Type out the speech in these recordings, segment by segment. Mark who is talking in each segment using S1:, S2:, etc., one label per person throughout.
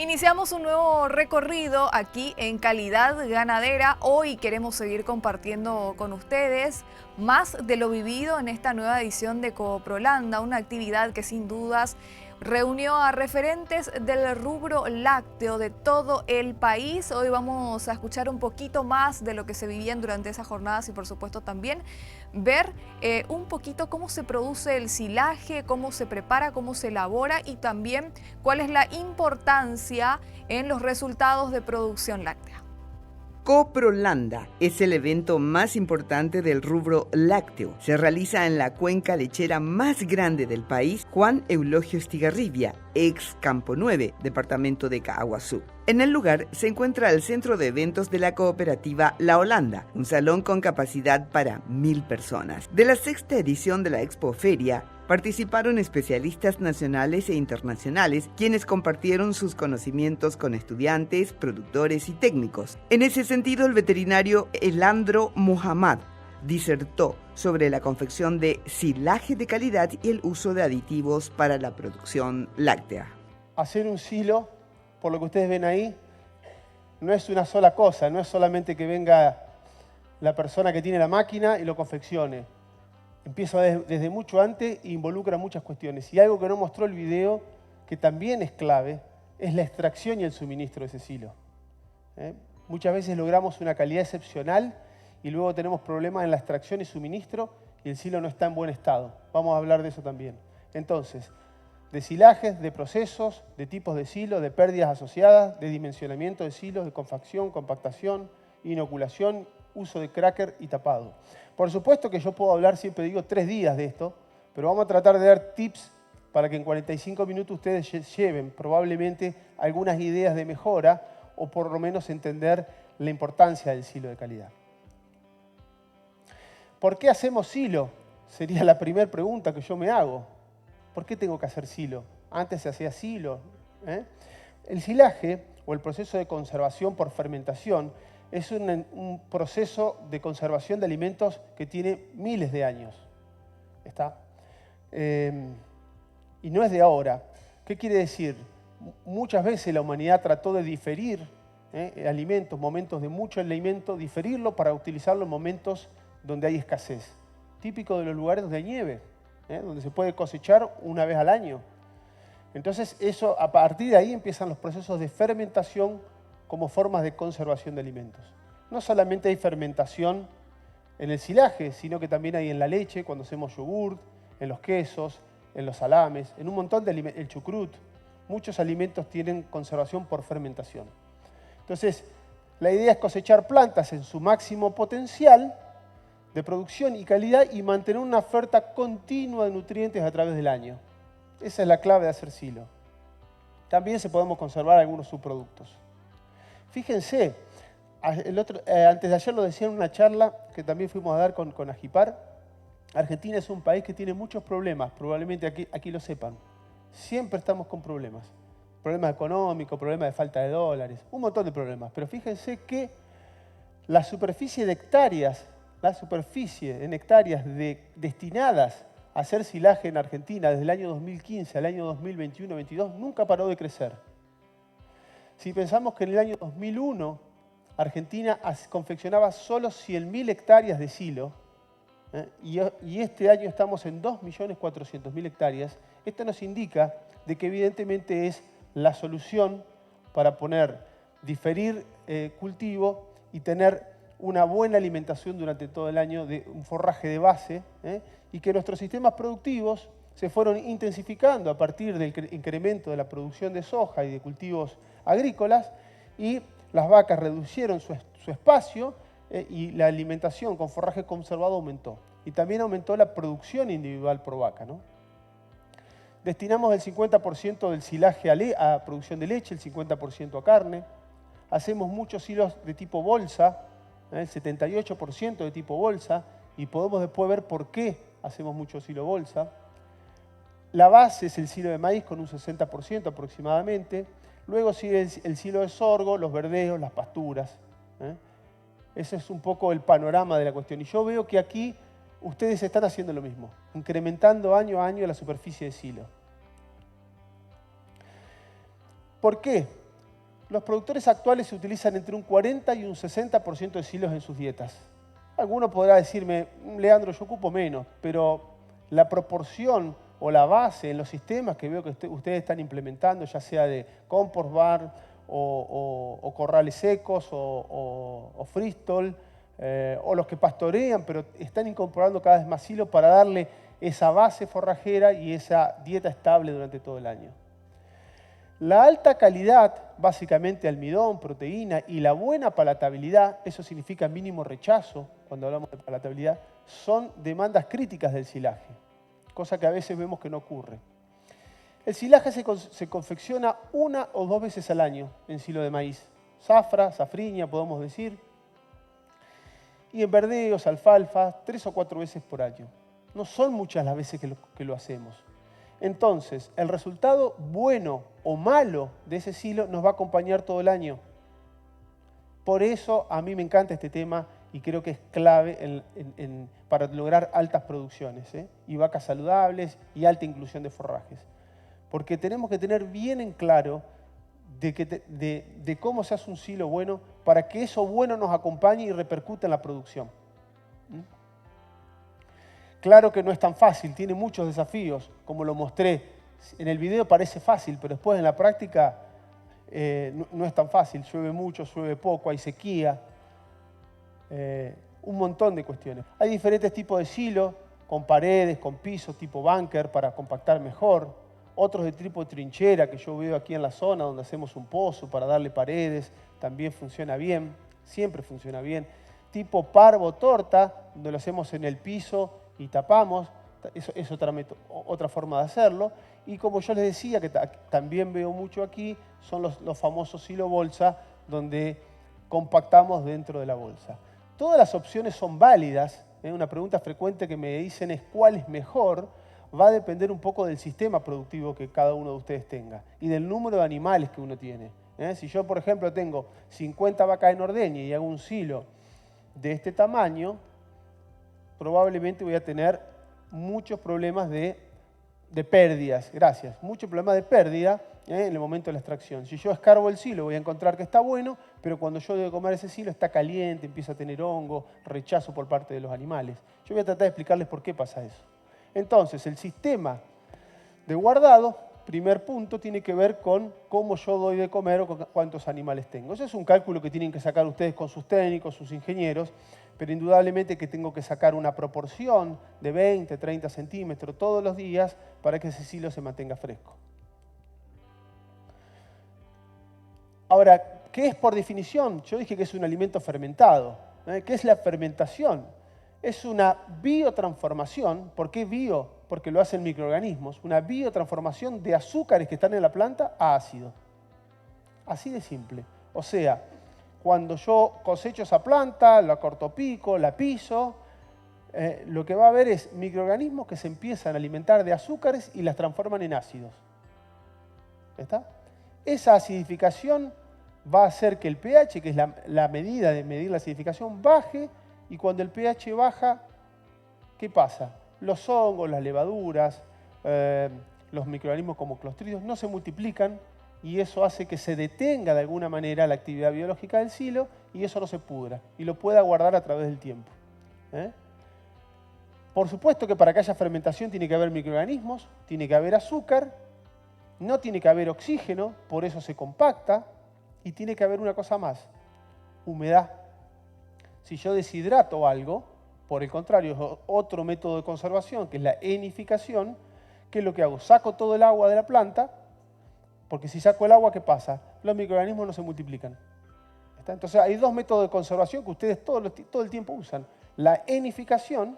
S1: Iniciamos un nuevo recorrido aquí en Calidad Ganadera. Hoy queremos seguir compartiendo con ustedes más de lo vivido en esta nueva edición de Cooprolanda, una actividad que sin dudas reunió a referentes del rubro lácteo de todo el país. Hoy vamos a escuchar un poquito más de lo que se vivían durante esas jornadas y por supuesto también ver un poquito cómo se produce el silaje, cómo se prepara, cómo se elabora y también cuál es la importancia en los resultados de producción láctea.
S2: Cooprolanda es el evento más importante del rubro lácteo. Se realiza en la cuenca lechera más grande del país, Juan Eulogio Estigarribia, ex Campo 9, departamento de Caaguazú. En el lugar se encuentra el centro de eventos de la cooperativa La Holanda, un salón con capacidad para 1000 personas. De la sexta edición de la Expoferia, participaron especialistas nacionales e internacionales, quienes compartieron sus conocimientos con estudiantes, productores y técnicos. En ese sentido, el veterinario Elandro Muhammad disertó sobre la confección de silaje de calidad y el uso de aditivos para la producción láctea.
S3: Hacer un silo, por lo que ustedes ven ahí, no es una sola cosa, no es solamente que venga la persona que tiene la máquina y lo confeccione. Empieza desde mucho antes e involucra muchas cuestiones. Y algo que no mostró el video, que también es clave, es la extracción y el suministro de ese silo. Muchas veces logramos una calidad excepcional y luego tenemos problemas en la extracción y suministro y el silo no está en buen estado. Vamos a hablar de eso también. Entonces, de silajes, de procesos, de tipos de silo, de pérdidas asociadas, de dimensionamiento de silos, de confección, compactación, inoculación, uso de cracker y tapado. Por supuesto que yo puedo hablar, siempre digo, 3 días de esto, pero vamos a tratar de dar tips para que en 45 minutos ustedes lleven probablemente algunas ideas de mejora o por lo menos entender la importancia del silo de calidad. ¿Por qué hacemos silo? Sería la primera pregunta que yo me hago. ¿Por qué tengo que hacer silo? Antes se hacía silo. El silaje o el proceso de conservación por fermentación es un proceso de conservación de alimentos que tiene miles de años. ¿Está? Y no es de ahora. ¿Qué quiere decir? Muchas veces la humanidad trató de diferir alimentos, momentos de mucho alimento, diferirlo para utilizarlo en momentos donde hay escasez. Típico de los lugares donde hay nieve, donde se puede cosechar una vez al año. Entonces, eso, a partir de ahí empiezan los procesos de fermentación como formas de conservación de alimentos. No solamente hay fermentación en el silaje, sino que también hay en la leche, cuando hacemos yogurt, en los quesos, en los salames, en un montón de alimentos, el chucrut. Muchos alimentos tienen conservación por fermentación. Entonces, la idea es cosechar plantas en su máximo potencial de producción y calidad y mantener una oferta continua de nutrientes a través del año. Esa es la clave de hacer silo. También se podemos conservar algunos subproductos. Fíjense, antes de ayer lo decía en una charla que también fuimos a dar con Agipar, Argentina es un país que tiene muchos problemas, probablemente aquí lo sepan. Siempre estamos con problemas. Problemas económicos, problemas de falta de dólares, un montón de problemas. Pero fíjense que la superficie de hectáreas, destinadas a hacer silaje en Argentina desde el año 2015 al año 2021-22 nunca paró de crecer. Si pensamos que en el año 2001 Argentina confeccionaba solo 100.000 hectáreas de silo y este año estamos en 2.400.000 hectáreas, esto nos indica de que evidentemente es la solución para diferir cultivo y tener una buena alimentación durante todo el año, de un forraje de base, y que nuestros sistemas productivos se fueron intensificando a partir del incremento de la producción de soja y de cultivos agrícolas, y las vacas reducieron su espacio y la alimentación con forraje conservado aumentó. Y también aumentó la producción individual por vaca, ¿no? Destinamos el 50% del silaje a producción de leche, el 50% a carne. Hacemos muchos silos de tipo bolsa, el 78% de tipo bolsa, y podemos después ver por qué hacemos mucho silo bolsa. La base es el silo de maíz con un 60% aproximadamente. Luego sigue el silo de sorgo, los verdeos, las pasturas. Ese es un poco el panorama de la cuestión. Y yo veo que aquí ustedes están haciendo lo mismo, incrementando año a año la superficie de silo. ¿Por qué? Los productores actuales se utilizan entre un 40 y un 60% de silos en sus dietas. Alguno podrá decirme, Leandro, yo ocupo menos, pero la proporción o la base en los sistemas que veo que ustedes están implementando, ya sea de compost bar o corrales secos o freestall, o los que pastorean, pero están incorporando cada vez más silos para darle esa base forrajera y esa dieta estable durante todo el año. La alta calidad, básicamente almidón, proteína, y la buena palatabilidad, eso significa mínimo rechazo cuando hablamos de palatabilidad, son demandas críticas del silaje, cosa que a veces vemos que no ocurre. El silaje se confecciona 1 o 2 veces al año en silo de maíz. Zafra, safriña, podemos decir. Y en verdeos, alfalfa, 3 o 4 veces por año. No son muchas las veces que lo hacemos. Entonces, el resultado bueno o malo de ese silo nos va a acompañar todo el año. Por eso a mí me encanta este tema y creo que es clave para lograr altas producciones, y vacas saludables y alta inclusión de forrajes. Porque tenemos que tener bien en claro de cómo se hace un silo bueno para que eso bueno nos acompañe y repercute en la producción. Claro que no es tan fácil, tiene muchos desafíos, como lo mostré. En el video parece fácil, pero después en la práctica no es tan fácil. Llueve mucho, llueve poco, hay sequía, un montón de cuestiones. Hay diferentes tipos de silos, con paredes, con pisos, tipo bunker, para compactar mejor. Otros de tipo trinchera, que yo veo aquí en la zona, donde hacemos un pozo para darle paredes, también funciona bien, siempre funciona bien. Tipo parvo torta, donde lo hacemos en el piso y tapamos, eso es otra forma de hacerlo. Y como yo les decía, que también veo mucho aquí, son los famosos silo bolsa, donde compactamos dentro de la bolsa. Todas las opciones son válidas. Una pregunta frecuente que me dicen es ¿cuál es mejor? Va a depender un poco del sistema productivo que cada uno de ustedes tenga y del número de animales que uno tiene. Si yo, por ejemplo, tengo 50 vacas en ordeña y hago un silo de este tamaño, probablemente voy a tener muchos problemas de pérdidas, muchos problemas de pérdida en el momento de la extracción. Si yo escarbo el silo voy a encontrar que está bueno, pero cuando yo debo comer ese silo está caliente, empieza a tener hongo, rechazo por parte de los animales. Yo voy a tratar de explicarles por qué pasa eso. Entonces, el sistema de guardado, primer punto, tiene que ver con cómo yo doy de comer o con cuántos animales tengo. Eso es un cálculo que tienen que sacar ustedes con sus técnicos, sus ingenieros, pero indudablemente que tengo que sacar una proporción de 20, 30 centímetros todos los días para que ese silo se mantenga fresco. Ahora, ¿qué es por definición? Yo dije que es un alimento fermentado. ¿Qué es la fermentación? Es una biotransformación. ¿Por qué bio? Porque lo hacen microorganismos. Una biotransformación de azúcares que están en la planta a ácido. Así de simple. O sea, cuando yo cosecho esa planta, la cortopico, la piso, lo que va a haber es microorganismos que se empiezan a alimentar de azúcares y las transforman en ácidos. ¿Está? Esa acidificación va a hacer que el pH, que es la medida de medir la acidificación, baje, y cuando el pH baja, ¿qué pasa? Los hongos, las levaduras, los microorganismos como clostridios no se multiplican, y eso hace que se detenga de alguna manera la actividad biológica del silo y eso no se pudra y lo pueda guardar a través del tiempo. Por supuesto que para que haya fermentación tiene que haber microorganismos, tiene que haber azúcar, no tiene que haber oxígeno, por eso se compacta, y tiene que haber una cosa más, humedad. Si yo deshidrato algo, por el contrario, es otro método de conservación, que es la enificación, ¿qué es lo que hago? Saco todo el agua de la planta, porque si saco el agua, ¿qué pasa? Los microorganismos no se multiplican. ¿Está? Entonces hay dos métodos de conservación que ustedes todo el tiempo usan. La enificación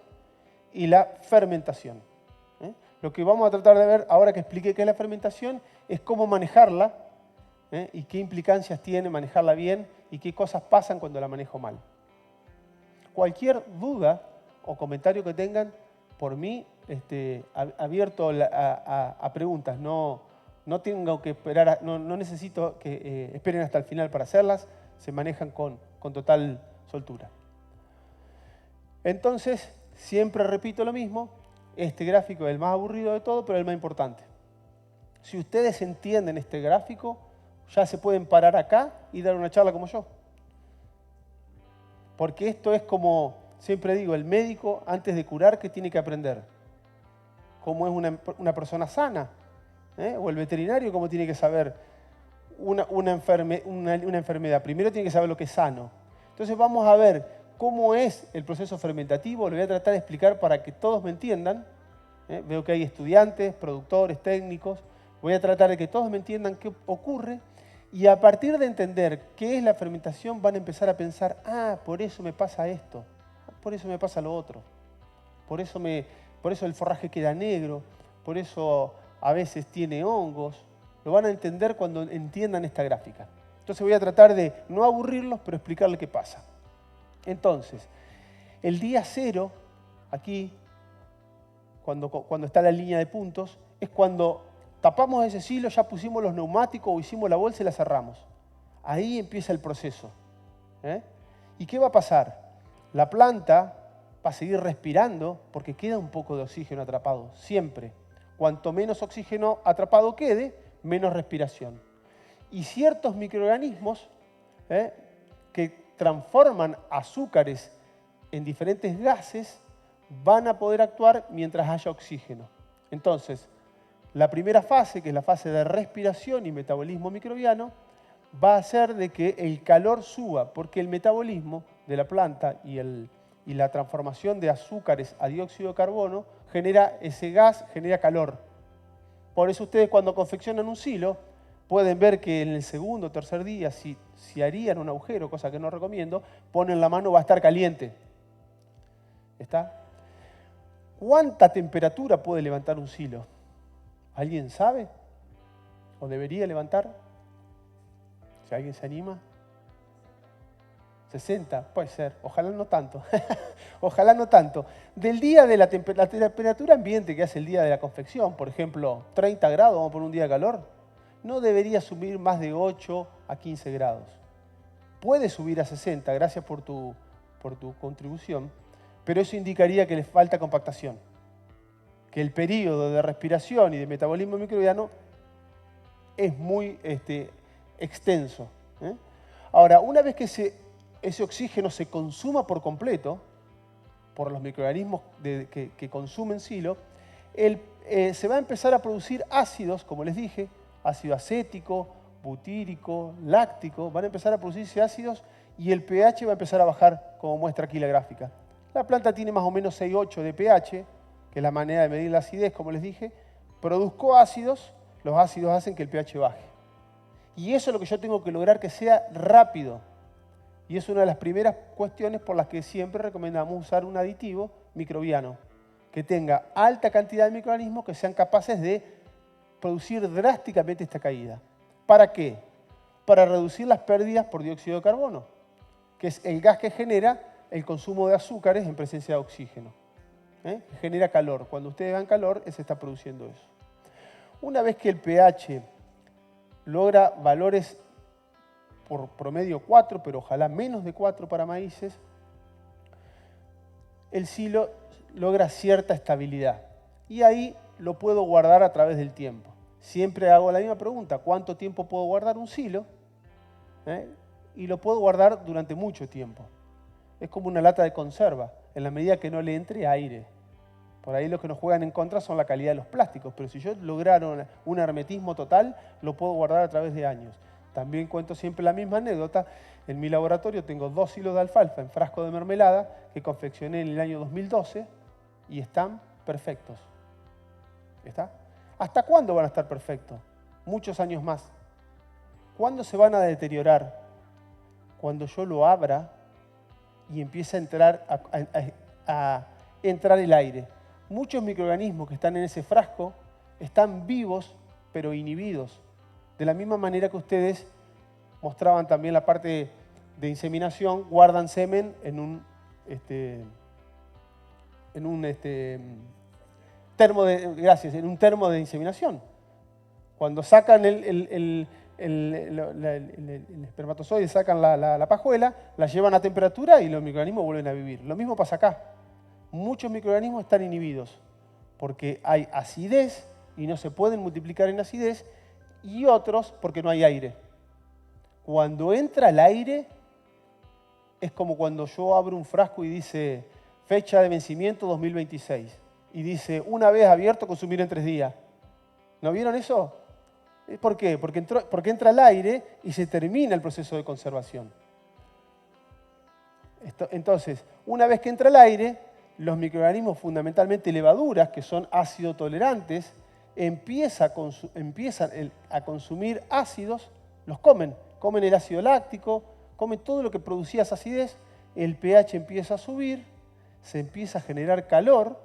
S3: y la fermentación. Lo que vamos a tratar de ver ahora que expliqué qué es la fermentación es cómo manejarla y qué implicancias tiene manejarla bien y qué cosas pasan cuando la manejo mal. Cualquier duda o comentario que tengan, por mí, abierto a preguntas. No tengo que esperar, no necesito que esperen hasta el final para hacerlas, se manejan con total soltura. Entonces, siempre repito lo mismo, este gráfico es el más aburrido de todo, pero el más importante. Si ustedes entienden este gráfico, ya se pueden parar acá y dar una charla como yo. Porque esto es como, siempre digo, el médico antes de curar, ¿qué tiene que aprender? ¿Cómo es una persona sana? O el veterinario, ¿cómo tiene que saber una enfermedad? Primero tiene que saber lo que es sano. Entonces vamos a ver cómo es el proceso fermentativo. Lo voy a tratar de explicar para que todos me entiendan. Veo que hay estudiantes, productores, técnicos. Voy a tratar de que todos me entiendan qué ocurre. Y a partir de entender qué es la fermentación, van a empezar a pensar, por eso me pasa esto, por eso me pasa lo otro, por eso el forraje queda negro, por eso a veces tiene hongos. Lo van a entender cuando entiendan esta gráfica. Entonces voy a tratar de no aburrirlos, pero explicarles qué pasa. Entonces, el día 0, aquí, cuando está la línea de puntos, es cuando tapamos ese silo, ya pusimos los neumáticos o hicimos la bolsa y la cerramos. Ahí empieza el proceso. ¿Y qué va a pasar? La planta va a seguir respirando porque queda un poco de oxígeno atrapado, siempre. Cuanto menos oxígeno atrapado quede, menos respiración. Y ciertos microorganismos que transforman azúcares en diferentes gases van a poder actuar mientras haya oxígeno. Entonces, la primera fase, que es la fase de respiración y metabolismo microbiano, va a hacer de que el calor suba, porque el metabolismo de la planta y la transformación de azúcares a dióxido de carbono genera ese gas, genera calor. Por eso ustedes cuando confeccionan un silo, pueden ver que en el segundo o tercer día, si harían un agujero, cosa que no recomiendo, ponen la mano, va a estar caliente. ¿Está? ¿Cuánta temperatura puede levantar un silo? ¿Alguien sabe? ¿O debería levantar? Si alguien se anima. 60, puede ser. Ojalá no tanto. Ojalá no tanto. Del día de la temperatura ambiente que hace el día de la confección, por ejemplo, 30 grados, vamos por un día de calor, no debería subir más de 8 a 15 grados. Puede subir a 60, gracias por tu contribución, pero eso indicaría que le falta compactación. Que el periodo de respiración y de metabolismo microbiano es muy extenso. Ahora, una vez que ese oxígeno se consuma por completo, por los microorganismos que consumen silo, se va a empezar a producir ácidos, como les dije, ácido acético, butírico, láctico, van a empezar a producirse ácidos y el pH va a empezar a bajar, como muestra aquí la gráfica. La planta tiene más o menos 6,8 de pH, que es la manera de medir la acidez, como les dije. Produzco ácidos, los ácidos hacen que el pH baje. Y eso es lo que yo tengo que lograr que sea rápido. Y es una de las primeras cuestiones por las que siempre recomendamos usar un aditivo microbiano, que tenga alta cantidad de microorganismos que sean capaces de producir drásticamente esta caída. ¿Para qué? Para reducir las pérdidas por dióxido de carbono, que es el gas que genera el consumo de azúcares en presencia de oxígeno. Genera calor. Cuando ustedes vean calor, se está produciendo eso. Una vez que el pH logra valores por promedio 4, pero ojalá menos de 4 para maíces, el silo logra cierta estabilidad. Y ahí lo puedo guardar a través del tiempo. Siempre hago la misma pregunta, ¿cuánto tiempo puedo guardar un silo? Y lo puedo guardar durante mucho tiempo. Es como una lata de conserva, en la medida que no le entre aire. Por ahí lo que nos juegan en contra son la calidad de los plásticos, pero si yo lograra un hermetismo total, lo puedo guardar a través de años. También cuento siempre la misma anécdota. En mi laboratorio tengo 2 silos de alfalfa en frasco de mermelada que confeccioné en el año 2012 y están perfectos. ¿Está? ¿Hasta cuándo van a estar perfectos? Muchos años más. ¿Cuándo se van a deteriorar? Cuando yo lo abra y empiece a entrar el aire. Muchos microorganismos que están en ese frasco están vivos pero inhibidos. De la misma manera que ustedes mostraban también la parte de inseminación, guardan semen en un termo de inseminación. Cuando sacan el espermatozoide, sacan la pajuela, la llevan a temperatura y los microorganismos vuelven a vivir. Lo mismo pasa acá. Muchos microorganismos están inhibidos porque hay acidez y no se pueden multiplicar en acidez, y otros porque no hay aire. Cuando entra el aire, es como cuando yo abro un frasco y dice fecha de vencimiento 2026. Y dice, una vez abierto, consumir en 3 días. ¿No vieron eso? ¿Por qué? Porque entra el aire y se termina el proceso de conservación. Entonces, una vez que entra el aire, los microorganismos, fundamentalmente levaduras, que son ácido tolerantes, empiezan a consumir ácidos, los comen el ácido láctico, comen todo lo que producía esa acidez, el pH empieza a subir, se empieza a generar calor.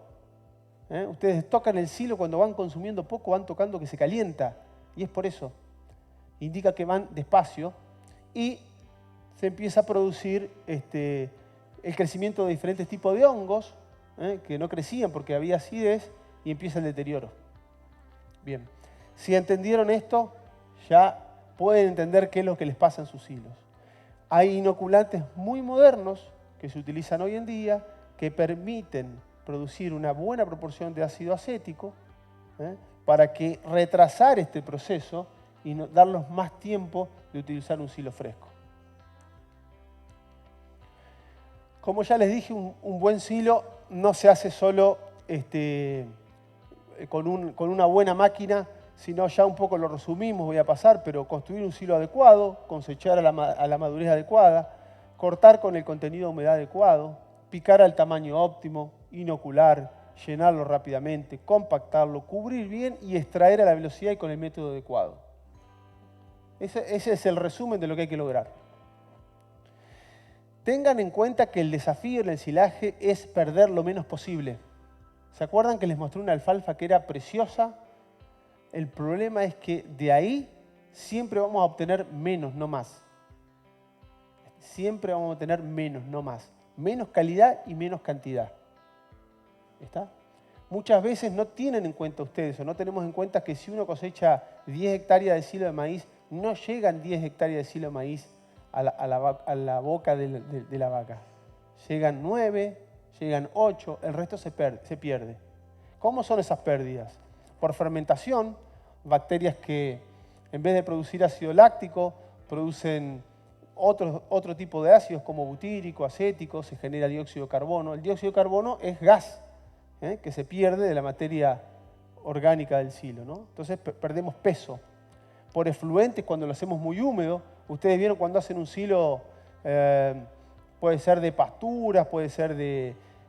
S3: Ustedes tocan el silo cuando van consumiendo poco, van tocando que se calienta, y es por eso. Indica que van despacio y se empieza a producir el crecimiento de diferentes tipos de hongos que no crecían porque había acidez y empieza el deterioro. Bien, si entendieron esto, ya pueden entender qué es lo que les pasa en sus silos. Hay inoculantes muy modernos que se utilizan hoy en día que permiten producir una buena proporción de ácido acético para que retrasar este proceso y darnos más tiempo de utilizar un silo fresco. Como ya les dije, un buen silo no se hace solo con una buena máquina, sino ya un poco lo resumimos, voy a pasar, pero construir un silo adecuado, cosechar a la madurez adecuada, cortar con el contenido de humedad adecuado, picar al tamaño óptimo, inocular, llenarlo rápidamente, compactarlo, cubrir bien y extraer a la velocidad y con el método adecuado. Ese es el resumen de lo que hay que lograr. Tengan en cuenta que el desafío en el ensilaje es perder lo menos posible. ¿Se acuerdan que les mostré una alfalfa que era preciosa? El problema es que de ahí siempre vamos a obtener menos, no más. Siempre vamos a obtener menos, no más. Menos calidad y menos cantidad. ¿Está? Muchas veces no tienen en cuenta ustedes o no tenemos en cuenta que si uno cosecha 10 hectáreas de silo de maíz, no llegan 10 hectáreas de silo de maíz a la boca de la vaca. Llegan 9, llegan 8, el resto se pierde. ¿Cómo son esas pérdidas? Por fermentación, bacterias que en vez de producir ácido láctico, producen otro tipo de ácidos como butírico, acético, se genera dióxido de carbono. El dióxido de carbono es gas que se pierde de la materia orgánica del silo, ¿no? Entonces perdemos peso. Por efluentes, cuando lo hacemos muy húmedo, ustedes vieron cuando hacen un silo, puede ser de pasturas, puede ser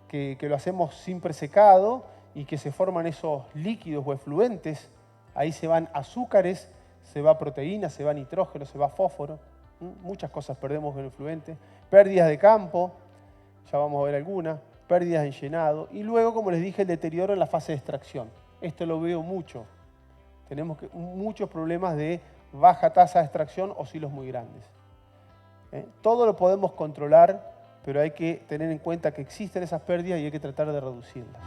S3: que lo hacemos sin presecado y que se forman esos líquidos o efluentes, ahí se van azúcares, se va proteína, se va nitrógeno, se va fósforo, muchas cosas perdemos en el efluente, pérdidas de campo, ya vamos a ver algunas, pérdidas en llenado y luego, como les dije, el deterioro en la fase de extracción. Esto lo veo mucho. Tenemos muchos problemas de baja tasa de extracción o silos muy grandes. Todo lo podemos controlar, pero hay que tener en cuenta que existen esas pérdidas y hay que tratar de reducirlas.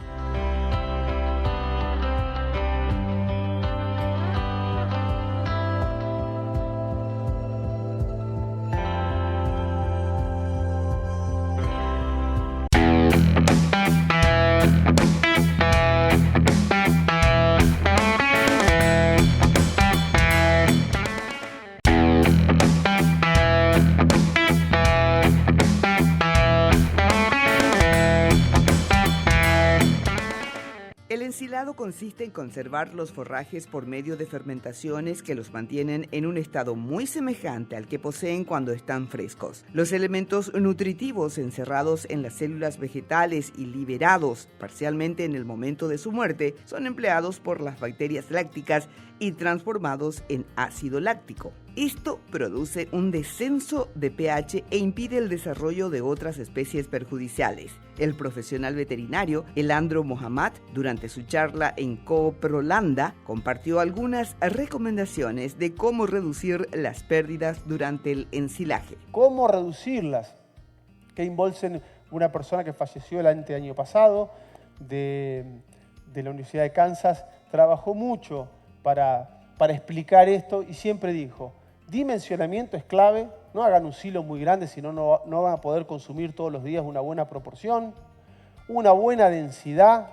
S2: El ensilado consiste en conservar los forrajes por medio de fermentaciones que los mantienen en un estado muy semejante al que poseen cuando están frescos. Los elementos nutritivos encerrados en las células vegetales y liberados parcialmente en el momento de su muerte son empleados por las bacterias lácticas y transformados en ácido láctico. Esto produce un descenso de pH e impide el desarrollo de otras especies perjudiciales. El profesional veterinario Elandro Mohammad, durante su charla en Cooprolanda, compartió algunas recomendaciones de cómo reducir las pérdidas durante el ensilaje.
S3: ¿Cómo reducirlas? Kane Bolsen, una persona que falleció el año pasado de la Universidad de Kansas, trabajó mucho para explicar esto y siempre dijo: dimensionamiento es clave, no hagan un silo muy grande, si no, no van a poder consumir todos los días una buena proporción, una buena densidad,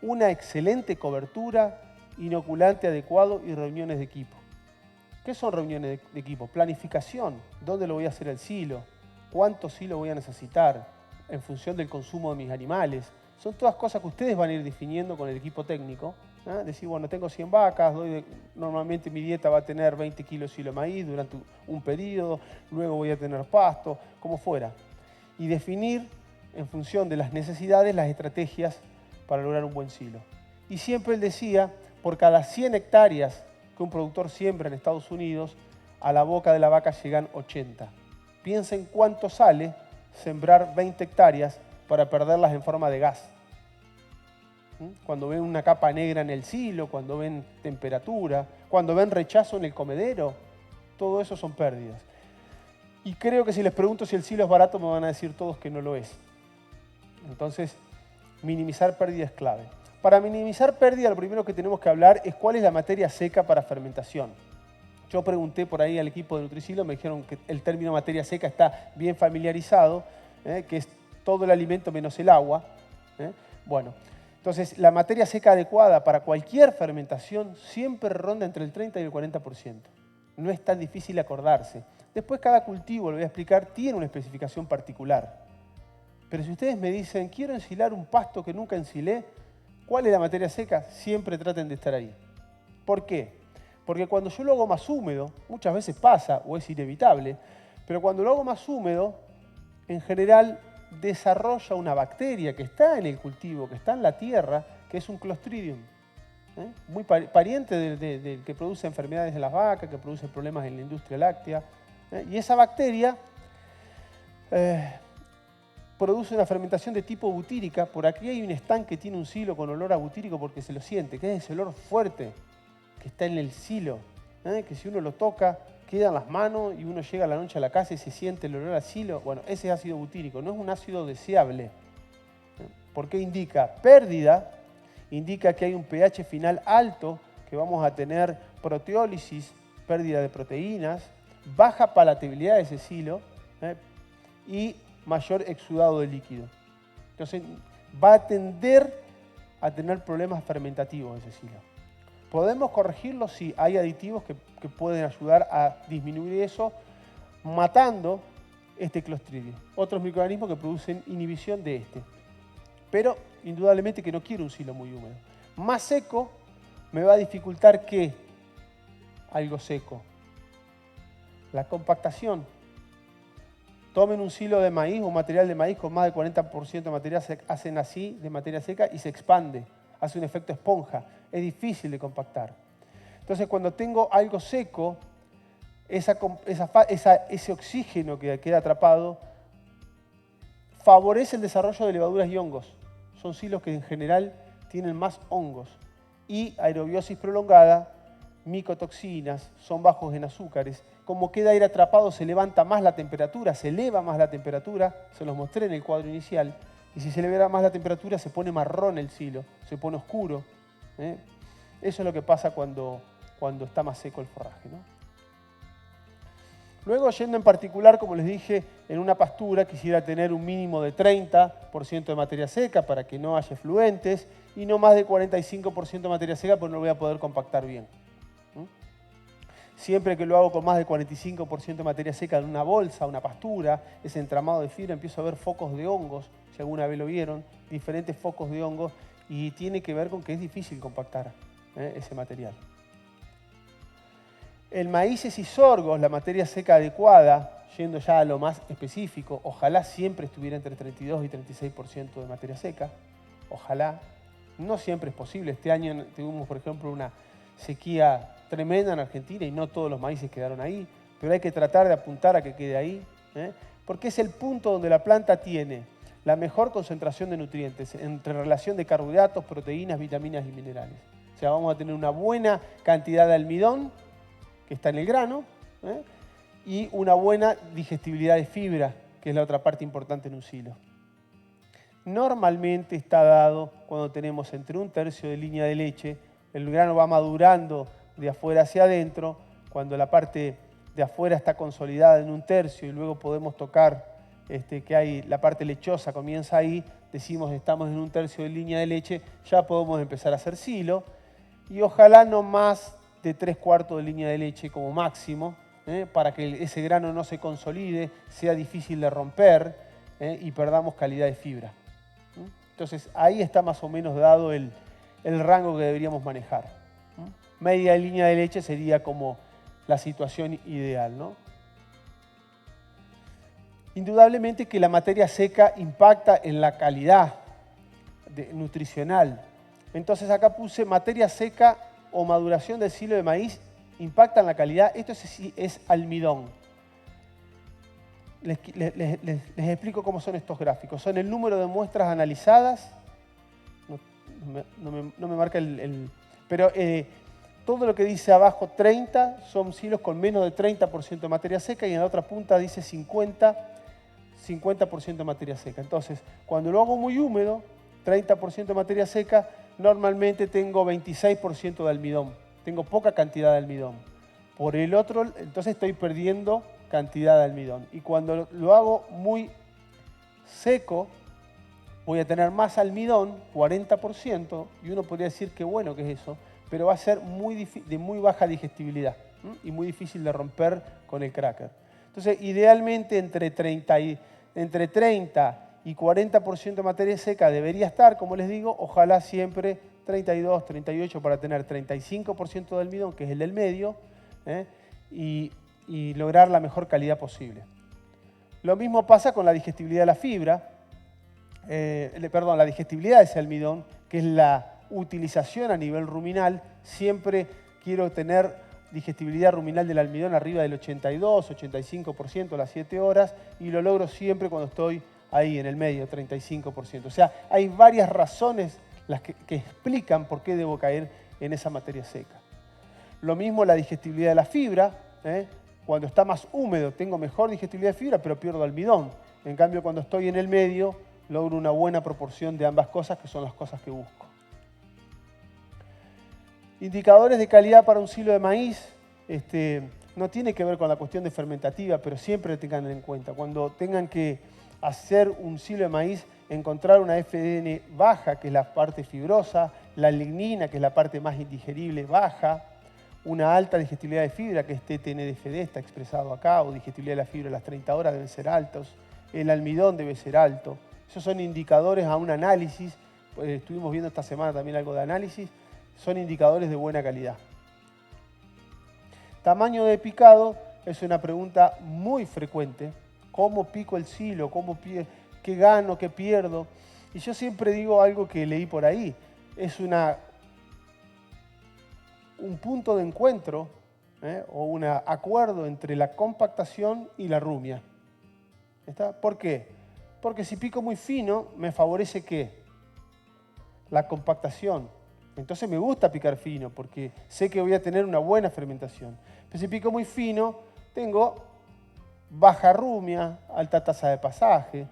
S3: una excelente cobertura, inoculante adecuado y reuniones de equipo. ¿Qué son reuniones de equipo? Planificación. ¿Dónde lo voy a hacer el silo? ¿Cuántos silos voy a necesitar en función del consumo de mis animales? Son todas cosas que ustedes van a ir definiendo con el equipo técnico. Decir, bueno, tengo 100 vacas, normalmente mi dieta va a tener 20 kilos de silo de maíz durante un periodo, luego voy a tener pasto, como fuera. Y definir en función de las necesidades las estrategias para lograr un buen silo. Y siempre él decía, por cada 100 hectáreas que un productor siembra en Estados Unidos, a la boca de la vaca llegan 80. Piensen cuánto sale sembrar 20 hectáreas para perderlas en forma de gas. Cuando ven una capa negra en el silo, cuando ven temperatura, cuando ven rechazo en el comedero, todo eso son pérdidas. Y creo que si les pregunto si el silo es barato, me van a decir todos que no lo es. Entonces, minimizar pérdida es clave. Para minimizar pérdida, lo primero que tenemos que hablar es cuál es la materia seca para fermentación. Yo pregunté por ahí al equipo de Nutricilo, me dijeron que el término materia seca está bien familiarizado, que es todo el alimento menos el agua. Bueno, entonces la materia seca adecuada para cualquier fermentación siempre ronda entre el 30 y el 40%. No es tan difícil acordarse. Después cada cultivo, lo voy a explicar, tiene una especificación particular. Pero si ustedes me dicen, quiero ensilar un pasto que nunca ensilé, ¿cuál es la materia seca? Siempre traten de estar ahí. ¿Por qué? Porque cuando yo lo hago más húmedo, muchas veces pasa o es inevitable, pero cuando lo hago más húmedo, en general desarrolla una bacteria que está en el cultivo, que está en la tierra, que es un Clostridium. Muy pariente del que produce enfermedades en las vacas, que produce problemas en la industria láctea. Y esa bacteria produce una fermentación de tipo butírica. Por aquí hay un stand que tiene un silo con olor a butírico porque se lo siente, que es ese olor fuerte que está en el silo, que si uno lo toca, queda en las manos y uno llega a la noche a la casa y se siente el olor al silo. Bueno, ese es ácido butírico, no es un ácido deseable. ¿Por qué indica? Pérdida, indica que hay un pH final alto, que vamos a tener proteólisis, pérdida de proteínas, baja palatabilidad de ese silo y mayor exudado de líquido. Entonces va a tender a tener problemas fermentativos ese silo. ¿Podemos corregirlo? Sí, hay aditivos que pueden ayudar a disminuir eso, matando este Clostridium. Otros microorganismos que producen inhibición de este. Pero, indudablemente que no quiero un silo muy húmedo. Más seco me va a dificultar ¿qué? Algo seco. La compactación. Tomen un silo de maíz o material de maíz con más del 40% de materia seca, hacen así de materia seca y se expande. Hace un efecto esponja. Es difícil de compactar. Entonces, cuando tengo algo seco, ese oxígeno que queda atrapado favorece el desarrollo de levaduras y hongos. Son silos que en general tienen más hongos. Y aerobiosis prolongada, micotoxinas, son bajos en azúcares. Como queda aire atrapado, se levanta más la temperatura, se eleva más la temperatura. Se los mostré en el cuadro inicial. Y si se eleva más la temperatura, se pone marrón el silo, se pone oscuro. Eso es lo que pasa cuando está más seco el forraje, ¿no? Luego, yendo en particular, como les dije, en una pastura quisiera tener un mínimo de 30% de materia seca para que no haya efluentes y no más de 45% de materia seca porque no lo voy a poder compactar bien. Siempre que lo hago con más de 45% de materia seca en una bolsa, una pastura, ese entramado de fibra, empiezo a ver focos de hongos, si alguna vez lo vieron, diferentes focos de hongos, y tiene que ver con que es difícil compactar ese material. El maíces y sorgos, la materia seca adecuada, yendo ya a lo más específico, ojalá siempre estuviera entre 32 y 36% de materia seca. Ojalá. No siempre es posible. Este año tuvimos, por ejemplo, una sequía tremenda en Argentina y no todos los maíces quedaron ahí, pero hay que tratar de apuntar a que quede ahí, porque es el punto donde la planta tiene la mejor concentración de nutrientes entre relación de carbohidratos, proteínas, vitaminas y minerales. O sea, vamos a tener una buena cantidad de almidón, que está en el grano, y una buena digestibilidad de fibra, que es la otra parte importante en un silo. Normalmente está dado cuando tenemos entre 1/3 de línea de leche, el grano va madurando de afuera hacia adentro, cuando la parte de afuera está consolidada en 1/3 y luego podemos tocar que hay la parte lechosa comienza ahí, decimos estamos en 1/3 de línea de leche, ya podemos empezar a hacer silo y ojalá no más de 3/4 de línea de leche como máximo, para que ese grano no se consolide, sea difícil de romper y perdamos calidad de fibra. Entonces ahí está más o menos dado el rango que deberíamos manejar. Media línea de leche sería como la situación ideal, ¿no? Indudablemente que la materia seca impacta en la calidad nutricional. Entonces acá puse materia seca o maduración del silo de maíz impacta en la calidad. Esto es almidón. Les explico cómo son estos gráficos. Son el número de muestras analizadas. No me marca pero todo lo que dice abajo 30 son silos con menos de 30% de materia seca y en la otra punta dice 50% de materia seca. Entonces, cuando lo hago muy húmedo, 30% de materia seca, normalmente tengo 26% de almidón. Tengo poca cantidad de almidón. Por el otro, entonces estoy perdiendo cantidad de almidón. Y cuando lo hago muy seco, voy a tener más almidón, 40%, y uno podría decir que bueno que es eso, pero va a ser de muy baja digestibilidad y muy difícil de romper con el cracker. Entonces, idealmente entre 30 y 40% de materia seca debería estar, como les digo, ojalá siempre 32, 38 para tener 35% de almidón, que es el del medio, y lograr la mejor calidad posible. Lo mismo pasa con la digestibilidad de la fibra, la digestibilidad de ese almidón, que es la utilización a nivel ruminal. Siempre quiero tener digestibilidad ruminal del almidón arriba del 82, 85% a las 7 horas y lo logro siempre cuando estoy ahí en el medio, 35%. O sea, hay varias razones que explican por qué debo caer en esa materia seca. Lo mismo la digestibilidad de la fibra. Cuando está más húmedo tengo mejor digestibilidad de fibra, pero pierdo almidón. En cambio, cuando estoy en el medio, logro una buena proporción de ambas cosas, que son las cosas que busco. Indicadores de calidad para un silo de maíz. No tiene que ver con la cuestión de fermentativa, pero siempre tengan en cuenta. Cuando tengan que hacer un silo de maíz, encontrar una FDN baja, que es la parte fibrosa, la lignina, que es la parte más indigerible, baja, una alta digestibilidad de fibra, que es TTNDFD, está expresado acá, o digestibilidad de la fibra a las 30 horas deben ser altos, el almidón debe ser alto. Esos son indicadores a un análisis, estuvimos viendo esta semana también algo de análisis, son indicadores de buena calidad. Tamaño de picado es una pregunta muy frecuente. ¿Cómo pico el silo? ¿Qué gano? ¿Qué pierdo? Y yo siempre digo algo que leí por ahí. Es un punto de encuentro o un acuerdo entre la compactación y la rumia. ¿Está? ¿Por qué? Porque si pico muy fino, me favorece ¿qué? La compactación. Entonces me gusta picar fino porque sé que voy a tener una buena fermentación. Pero si pico muy fino, tengo baja rumia, alta tasa de pasaje,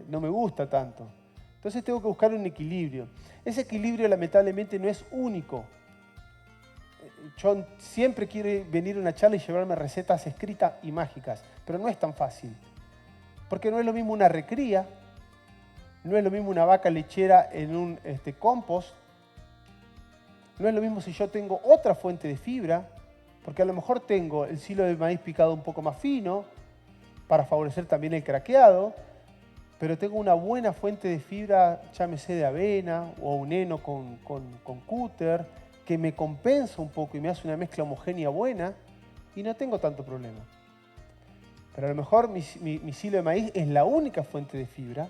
S3: no me gusta tanto. Entonces tengo que buscar un equilibrio. Ese equilibrio lamentablemente no es único. Yo siempre quiero venir a una charla y llevarme recetas escritas y mágicas, pero no es tan fácil. Porque no es lo mismo una recría, no es lo mismo una vaca lechera en un compost, no es lo mismo si yo tengo otra fuente de fibra, porque a lo mejor tengo el silo de maíz picado un poco más fino, para favorecer también el craqueado, pero tengo una buena fuente de fibra, llámese de avena o un heno con cúter, que me compensa un poco y me hace una mezcla homogénea buena y no tengo tanto problema. Pero a lo mejor mi silo de maíz es la única fuente de fibra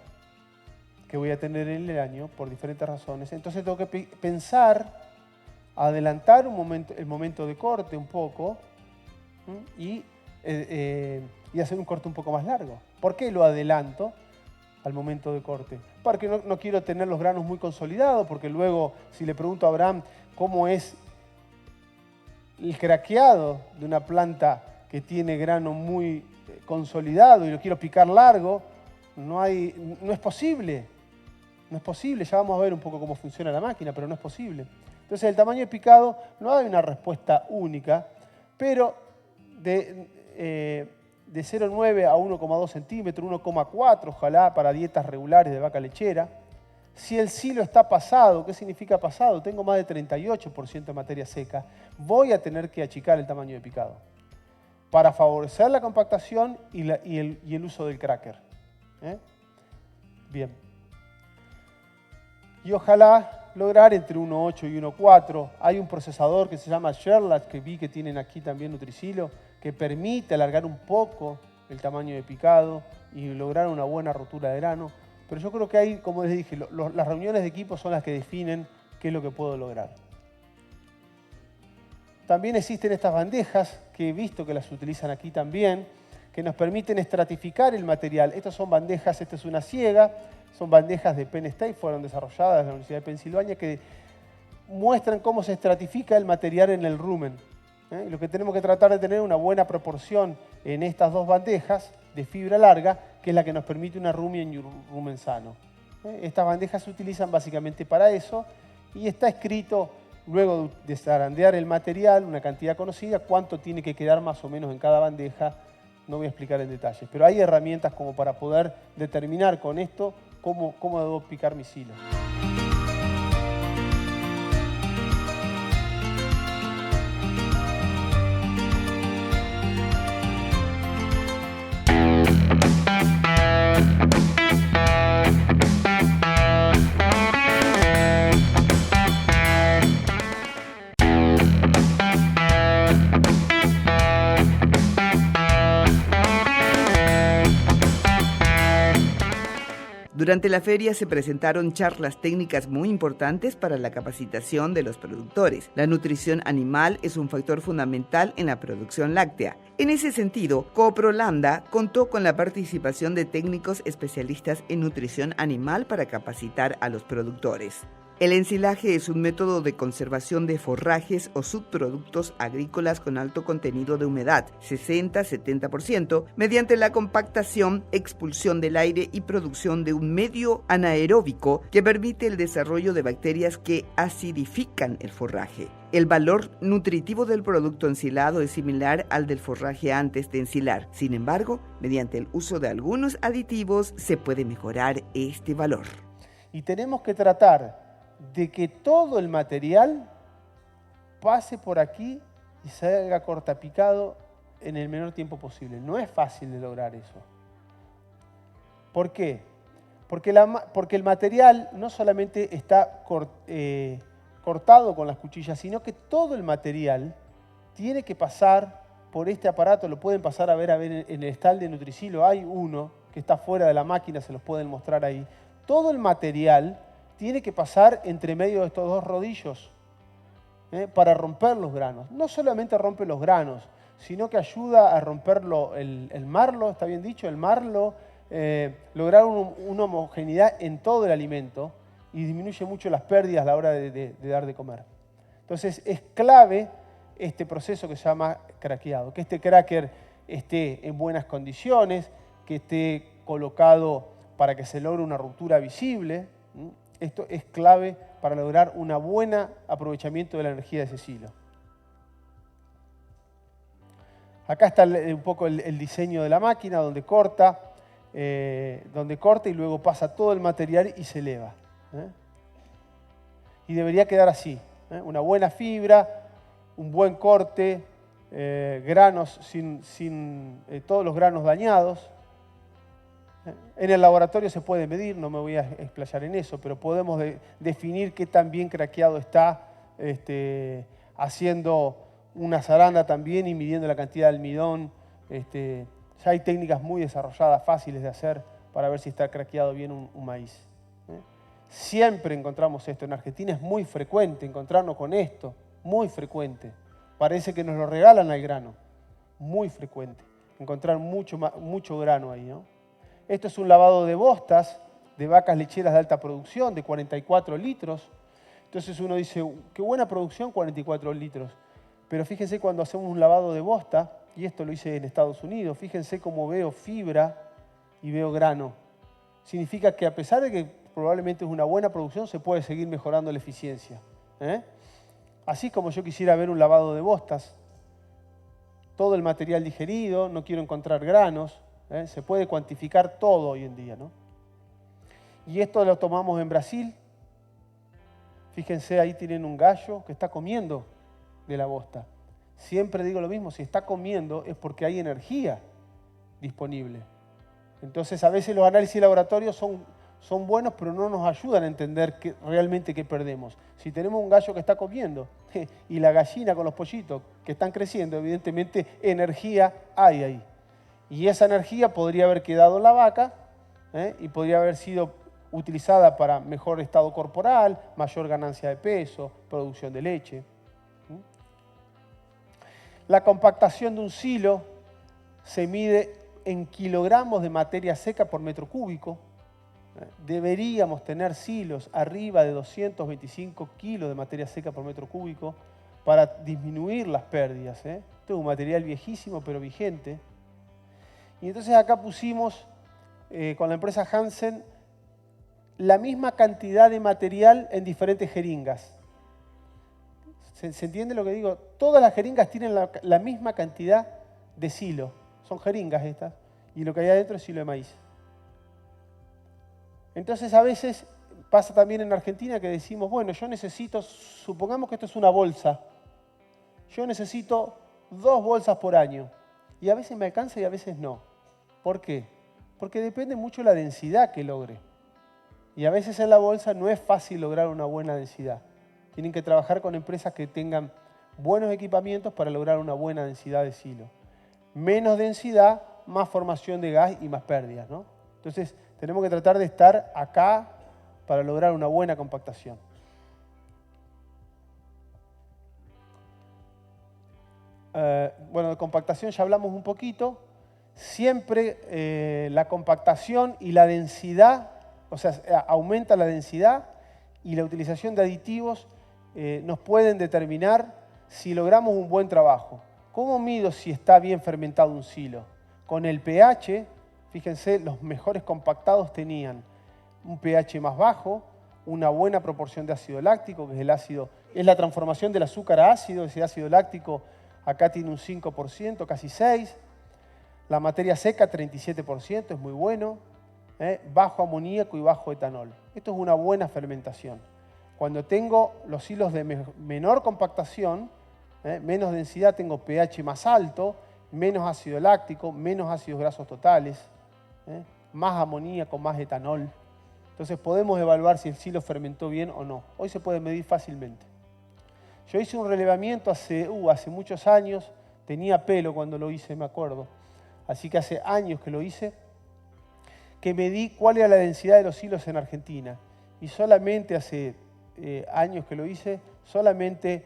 S3: que voy a tener en el año por diferentes razones. Entonces tengo que pensar, adelantar el momento de corte un poco y hacer un corte un poco más largo. ¿Por qué lo adelanto al momento de corte? Porque no quiero tener los granos muy consolidados, porque luego si le pregunto a Abraham cómo es el craqueado de una planta que tiene grano muy consolidado y lo quiero picar largo, no es posible. No es posible, ya vamos a ver un poco cómo funciona la máquina, pero no es posible. Entonces el tamaño de picado no hay una respuesta única, pero de 0,9 a 1,2 centímetros, 1,4 ojalá para dietas regulares de vaca lechera, Si el silo está pasado, ¿qué significa pasado? Tengo más de 38% de materia seca, voy a tener que achicar el tamaño de picado para favorecer la compactación y el uso del cracker. Bien. Y ojalá lograr entre 1.8 y 1.4. Hay un procesador que se llama Sherlock, que vi que tienen aquí también Nutricilo, que permite alargar un poco el tamaño de picado y lograr una buena rotura de grano. Pero yo creo que hay, como les dije, las reuniones de equipo son las que definen qué es lo que puedo lograr. También existen estas bandejas, que he visto que las utilizan aquí también, que nos permiten estratificar el material. Estas son bandejas, esta es una ciega, son bandejas de Penn State, fueron desarrolladas en la Universidad de Pensilvania, que muestran cómo se estratifica el material en el rumen. Y lo que tenemos que tratar de tener una buena proporción en estas dos bandejas de fibra larga, que es la que nos permite una rumien y un rumen sano. Estas bandejas se utilizan básicamente para eso y está escrito, luego de zarandear el material, una cantidad conocida, cuánto tiene que quedar más o menos en cada bandeja. No voy a explicar en detalles, pero hay herramientas como para poder determinar con esto cómo debo picar mi silo.
S2: Durante la feria se presentaron charlas técnicas muy importantes para la capacitación de los productores. La nutrición animal es un factor fundamental en la producción láctea. En ese sentido, Cooprolanda contó con la participación de técnicos especialistas en nutrición animal para capacitar a los productores. El ensilaje es un método de conservación de forrajes o subproductos agrícolas con alto contenido de humedad, 60-70%, mediante la compactación, expulsión del aire y producción de un medio anaeróbico que permite el desarrollo de bacterias que acidifican el forraje. El valor nutritivo del producto ensilado es similar al del forraje antes de ensilar. Sin embargo, mediante el uso de algunos aditivos se puede mejorar este valor.
S3: Y tenemos que tratar de que todo el material pase por aquí y salga cortapicado en el menor tiempo posible. No es fácil de lograr eso. ¿Por qué? Porque el material no solamente está cortado con las cuchillas, sino que todo el material tiene que pasar por este aparato. Lo pueden pasar a ver en el stall de Nutricilo. Hay uno que está fuera de la máquina, se los pueden mostrar ahí. Todo el material tiene que pasar entre medio de estos dos rodillos para romper los granos. No solamente rompe los granos, sino que ayuda a romper el marlo, ¿está bien dicho? El marlo, lograr una homogeneidad en todo el alimento y disminuye mucho las pérdidas a la hora de dar de comer. Entonces es clave este proceso que se llama craqueado, que este cracker esté en buenas condiciones, que esté colocado para que se logre una ruptura visible. Esto es clave para lograr un buen aprovechamiento de la energía de ese silo. Acá está un poco el diseño de la máquina, donde corta y luego pasa todo el material y se eleva. Y debería quedar así, una buena fibra, un buen corte, granos sin todos los granos dañados. En el laboratorio se puede medir, no me voy a explayar en eso, pero podemos definir qué tan bien craqueado está, haciendo una zaranda también y midiendo la cantidad de almidón. Ya hay técnicas muy desarrolladas, fáciles de hacer, para ver si está craqueado bien un maíz. Siempre encontramos esto. En Argentina es muy frecuente encontrarnos con esto, muy frecuente. Parece que nos lo regalan al grano, muy frecuente. Encontrar mucho grano ahí, ¿no? Esto es un lavado de bostas de vacas lecheras de alta producción, de 44 litros. Entonces uno dice, qué buena producción, 44 litros. Pero fíjense cuando hacemos un lavado de bosta, y esto lo hice en Estados Unidos, fíjense cómo veo fibra y veo grano. Significa que a pesar de que probablemente es una buena producción, se puede seguir mejorando la eficiencia. Así como yo quisiera ver un lavado de bostas, todo el material digerido, no quiero encontrar granos. Se puede cuantificar todo hoy en día, ¿no? Y esto lo tomamos en Brasil. Fíjense, ahí tienen un gallo que está comiendo de la bosta. Siempre digo lo mismo, si está comiendo es porque hay energía disponible. Entonces a veces los análisis de laboratorio son buenos, pero no nos ayudan a entender realmente qué perdemos. Si tenemos un gallo que está comiendo y la gallina con los pollitos que están creciendo, evidentemente energía hay ahí. Y esa energía podría haber quedado en la vaca y podría haber sido utilizada para mejor estado corporal, mayor ganancia de peso, producción de leche. La compactación de un silo se mide en kilogramos de materia seca por metro cúbico. Deberíamos tener silos arriba de 225 kilos de materia seca por metro cúbico para disminuir las pérdidas. Este es un material viejísimo pero vigente. Y entonces acá pusimos con la empresa Hansen la misma cantidad de material en diferentes jeringas. ¿Se entiende lo que digo? Todas las jeringas tienen la misma cantidad de silo. Son jeringas estas. Y lo que hay adentro es silo de maíz. Entonces a veces pasa también en Argentina que decimos, bueno, yo necesito, supongamos que esto es una bolsa. Yo necesito 2 bolsas por año. Y a veces me alcanza y a veces no. ¿Por qué? Porque depende mucho de la densidad que logre. Y a veces en la bolsa no es fácil lograr una buena densidad. Tienen que trabajar con empresas que tengan buenos equipamientos para lograr una buena densidad de silo. Menos densidad, más formación de gas y más pérdidas, ¿no? Entonces, tenemos que tratar de estar acá para lograr una buena compactación. Bueno, de compactación ya hablamos un poquito. Siempre la compactación y la densidad, o sea, aumenta la densidad y la utilización de aditivos nos pueden determinar si logramos un buen trabajo. ¿Cómo mido si está bien fermentado un silo? Con el pH, fíjense, los mejores compactados tenían un pH más bajo, una buena proporción de ácido láctico, que es la transformación del azúcar a ácido. Ese ácido láctico acá tiene un 5%, casi 6%. La materia seca, 37%, es muy bueno. Bajo amoníaco y bajo etanol. Esto es una buena fermentación. Cuando tengo los silos de menor compactación, menos densidad, tengo pH más alto, menos ácido láctico, menos ácidos grasos totales, más amoníaco, más etanol. Entonces podemos evaluar si el silo fermentó bien o no. Hoy se puede medir fácilmente. Yo hice un relevamiento hace muchos años, tenía pelo cuando lo hice, me acuerdo. Así que hace años que lo hice, que medí cuál era la densidad de los silos en Argentina. Y solamente hace años que lo hice, solamente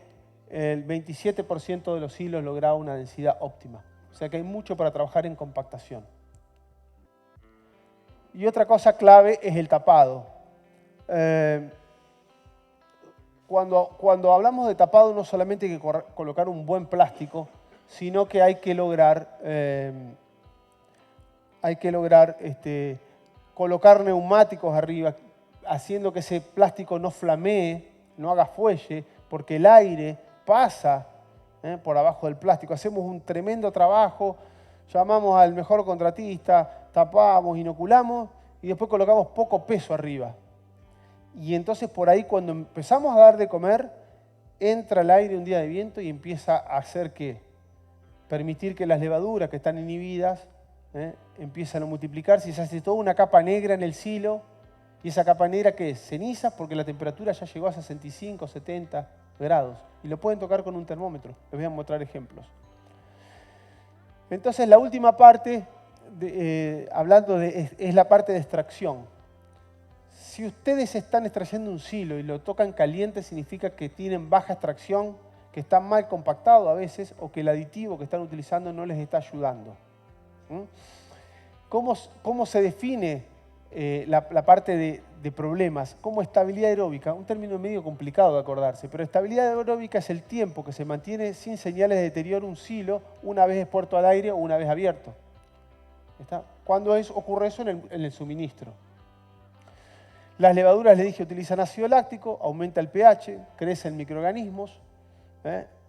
S3: el 27% de los silos lograba una densidad óptima. O sea que hay mucho para trabajar en compactación. Y otra cosa clave es el tapado. Cuando hablamos de tapado no solamente hay que colocar un buen plástico, sino que hay que lograr colocar neumáticos arriba, haciendo que ese plástico no flamee, no haga fuelle, porque el aire pasa por abajo del plástico. Hacemos un tremendo trabajo, llamamos al mejor contratista, tapamos, inoculamos y después colocamos poco peso arriba. Y entonces por ahí cuando empezamos a dar de comer, entra el aire un día de viento y empieza a hacer ¿qué? Permitir que las levaduras que están inhibidas empiezan a multiplicarse y se hace toda una capa negra en el silo. ¿Y esa capa negra qué es? Ceniza, porque la temperatura ya llegó a 65, 70 grados. Y lo pueden tocar con un termómetro. Les voy a mostrar ejemplos. Entonces la última parte, es la parte de extracción. Si ustedes están extrayendo un silo y lo tocan caliente, significa que tienen baja extracción, que está mal compactado a veces, o que el aditivo que están utilizando no les está ayudando. ¿Cómo se define la parte de problemas? Como estabilidad aeróbica, un término medio complicado de acordarse, pero estabilidad aeróbica es el tiempo que se mantiene sin señales de deterioro un silo una vez expuesto al aire o una vez abierto. ¿Está? ¿Cuándo ocurre eso? En el suministro. Las levaduras, les dije, utilizan ácido láctico, aumenta el pH, crecen microorganismos,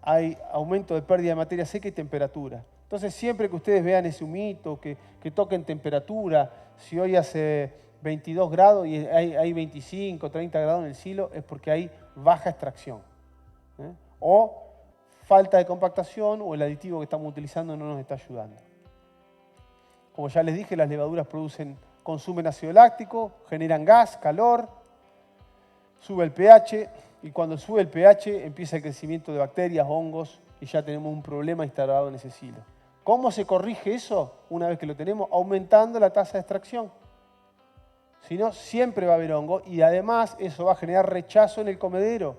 S3: hay aumento de pérdida de materia seca y temperatura. Entonces, siempre que ustedes vean ese humito, que toquen temperatura, si hoy hace 22 grados y hay 25, 30 grados en el silo, es porque hay baja extracción. O falta de compactación o el aditivo que estamos utilizando no nos está ayudando. Como ya les dije, las levaduras consumen ácido láctico, generan gas, calor, sube el pH y cuando sube el pH empieza el crecimiento de bacterias, hongos y ya tenemos un problema instalado en ese silo. ¿Cómo se corrige eso una vez que lo tenemos? Aumentando la tasa de extracción. Si no, siempre va a haber hongo y además eso va a generar rechazo en el comedero.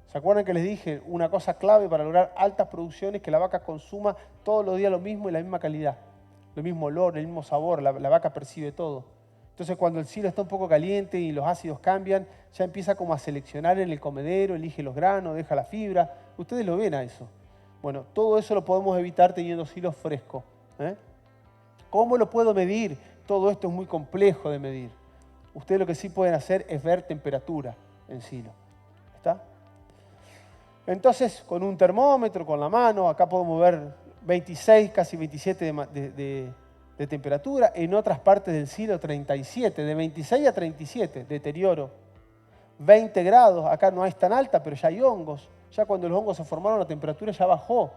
S3: ¿Se acuerdan que les dije una cosa clave para lograr altas producciones? Que la vaca consuma todos los días lo mismo y la misma calidad. El mismo olor, el mismo sabor, la vaca percibe todo. Entonces cuando el silo está un poco caliente y los ácidos cambian, ya empieza como a seleccionar en el comedero, elige los granos, deja la fibra. Ustedes lo ven a eso. Bueno, todo eso lo podemos evitar teniendo silos frescos. ¿Cómo lo puedo medir? Todo esto es muy complejo de medir. Ustedes lo que sí pueden hacer es ver temperatura en silo. ¿Está? Entonces, con un termómetro, con la mano, acá podemos ver 26, casi 27 de temperatura. En otras partes del silo, 37. De 26 a 37, deterioro. 20 grados, acá no es tan alta, pero ya hay hongos. Ya cuando los hongos se formaron, la temperatura ya bajó.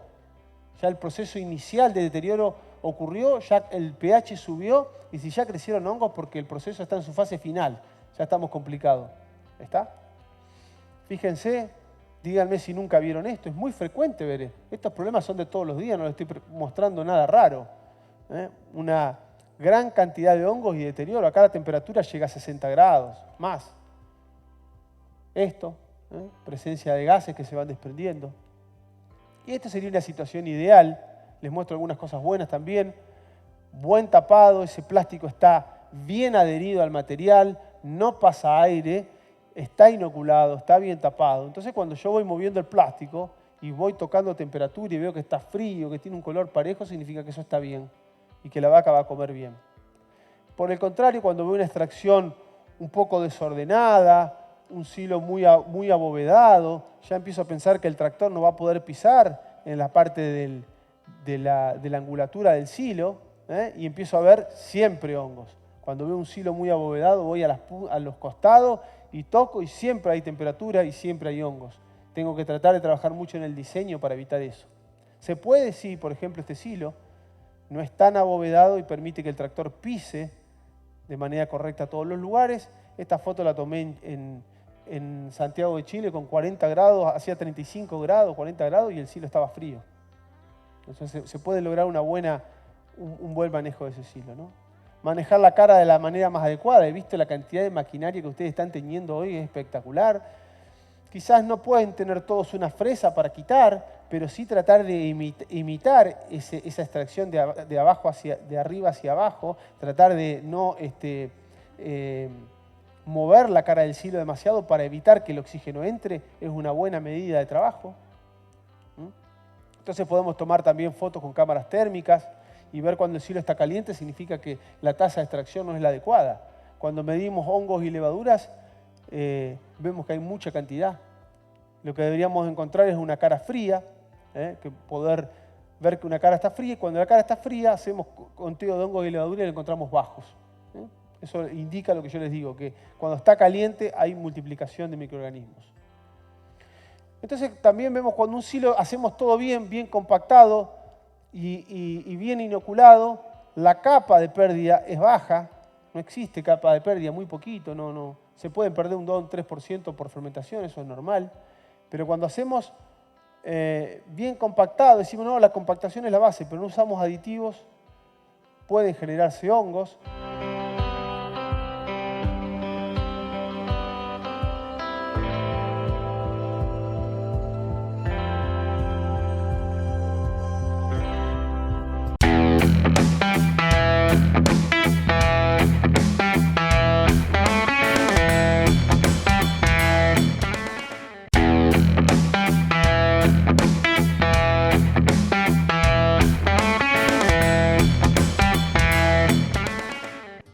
S3: Ya el proceso inicial de deterioro ocurrió, ya el pH subió, y si ya crecieron hongos, porque el proceso está en su fase final. Ya estamos complicados. ¿Está? Fíjense, díganme si nunca vieron esto. Es muy frecuente ver esto. Estos problemas son de todos los días, no les estoy mostrando nada raro. Una gran cantidad de hongos y deterioro. Acá la temperatura llega a 60 grados, más. Esto, presencia de gases que se van desprendiendo. Y esta sería una situación ideal. Les muestro algunas cosas buenas también. Buen tapado, ese plástico está bien adherido al material, no pasa aire, está inoculado, está bien tapado. Entonces cuando yo voy moviendo el plástico y voy tocando temperatura y veo que está frío, que tiene un color parejo, significa que eso está bien y que la vaca va a comer bien. Por el contrario, cuando veo una extracción un poco desordenada, un silo muy abovedado, ya empiezo a pensar que el tractor no va a poder pisar en la parte de la angulatura del silo, y empiezo a ver siempre hongos. Cuando veo un silo muy abovedado, voy a los costados y toco y siempre hay temperatura y siempre hay hongos. Tengo que tratar de trabajar mucho en el diseño para evitar eso. Se puede, sí, por ejemplo, este silo no es tan abovedado y permite que el tractor pise de manera correcta a todos los lugares. Esta foto la tomé en Santiago de Chile con 40 grados, hacía 35 grados, 40 grados y el silo estaba frío. Entonces se puede lograr un buen manejo de ese silo, ¿no? Manejar la cara de la manera más adecuada. He visto la cantidad de maquinaria que ustedes están teniendo hoy, es espectacular. Quizás no pueden tener todos una fresa para quitar, pero sí tratar de imitar esa extracción de arriba hacia abajo, tratar de no mover la cara del silo demasiado para evitar que el oxígeno entre, es una buena medida de trabajo. Entonces podemos tomar también fotos con cámaras térmicas y ver cuando el silo está caliente significa que la tasa de extracción no es la adecuada. Cuando medimos hongos y levaduras, vemos que hay mucha cantidad. Lo que deberíamos encontrar es una cara fría, que poder ver que una cara está fría, y cuando la cara está fría hacemos conteo de hongos y levaduras y lo encontramos bajos. Eso indica lo que yo les digo, que cuando está caliente hay multiplicación de microorganismos. Entonces también vemos cuando un silo hacemos todo bien compactado y bien inoculado, la capa de pérdida es baja, no existe capa de pérdida, muy poquito, no. Se pueden perder un 2-3% por fermentación, eso es normal, pero cuando hacemos bien compactado, decimos no, la compactación es la base, pero no usamos aditivos, pueden generarse hongos.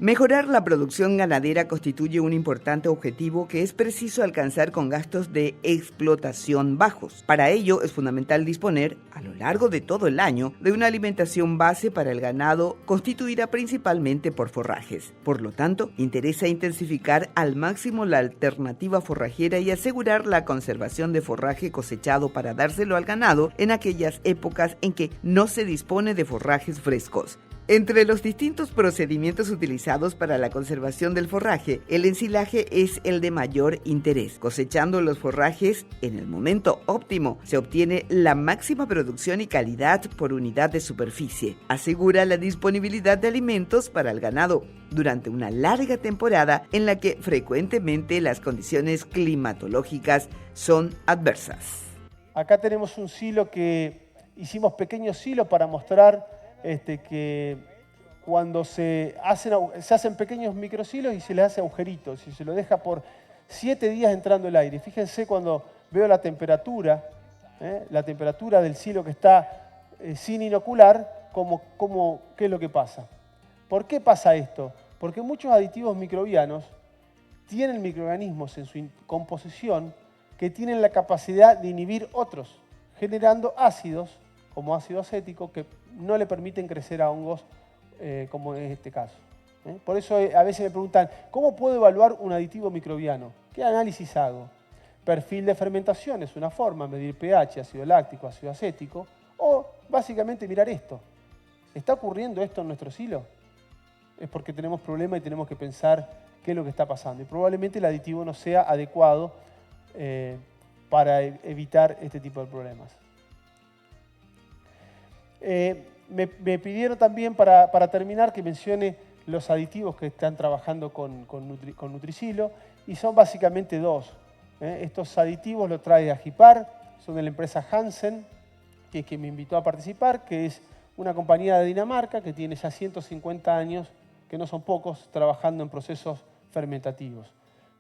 S2: Mejorar la producción ganadera constituye un importante objetivo que es preciso alcanzar con gastos de explotación bajos. Para ello es fundamental disponer, a lo largo de todo el año, de una alimentación base para el ganado constituida principalmente por forrajes. Por lo tanto, interesa intensificar al máximo la alternativa forrajera y asegurar la conservación de forraje cosechado para dárselo al ganado en aquellas épocas en que no se dispone de forrajes frescos. Entre los distintos procedimientos utilizados para la conservación del forraje, el ensilaje es el de mayor interés. Cosechando los forrajes en el momento óptimo, se obtiene la máxima producción y calidad por unidad de superficie. Asegura la disponibilidad de alimentos para el ganado durante una larga temporada en la que frecuentemente las condiciones climatológicas son adversas.
S3: Acá tenemos un silo que hicimos pequeños silos para mostrar que cuando se hacen pequeños microsilos y se les hace agujeritos y se lo deja por 7 días entrando el aire. Fíjense cuando veo la temperatura del silo que está sin inocular, ¿qué es lo que pasa? ¿Por qué pasa esto? Porque muchos aditivos microbianos tienen microorganismos en su composición que tienen la capacidad de inhibir otros, generando ácidos, como ácido acético, que no le permiten crecer a hongos, como en este caso. Por eso a veces me preguntan, ¿cómo puedo evaluar un aditivo microbiano? ¿Qué análisis hago? Perfil de fermentación es una forma, medir pH, ácido láctico, ácido acético, o básicamente mirar esto. ¿Está ocurriendo esto en nuestro silo? Es porque tenemos problemas y tenemos que pensar qué es lo que está pasando. Y probablemente el aditivo no sea adecuado para evitar este tipo de problemas. Me pidieron también para terminar que mencione los aditivos que están trabajando con Nutricilo y son básicamente 2. Estos aditivos los trae Agipar, son de la empresa Hansen, que es quien me invitó a participar, que es una compañía de Dinamarca que tiene ya 150 años, que no son pocos, trabajando en procesos fermentativos.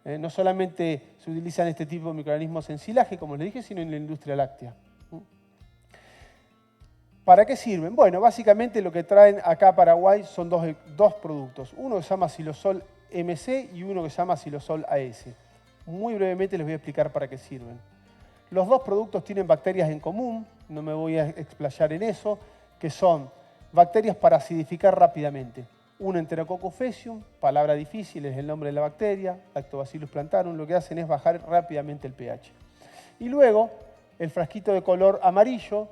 S3: No solamente se utilizan este tipo de microorganismos en silaje, como les dije, sino en la industria láctea. ¿Para qué sirven? Bueno, básicamente lo que traen acá a Paraguay son dos productos. Uno que se llama Silosol MC y uno que se llama Silosol AS. Muy brevemente les voy a explicar para qué sirven. Los dos productos tienen bacterias en común, no me voy a explayar en eso, que son bacterias para acidificar rápidamente. Una Enterococcus faecium, palabra difícil, es el nombre de la bacteria, Lactobacillus plantarum, lo que hacen es bajar rápidamente el pH. Y luego, el frasquito de color amarillo,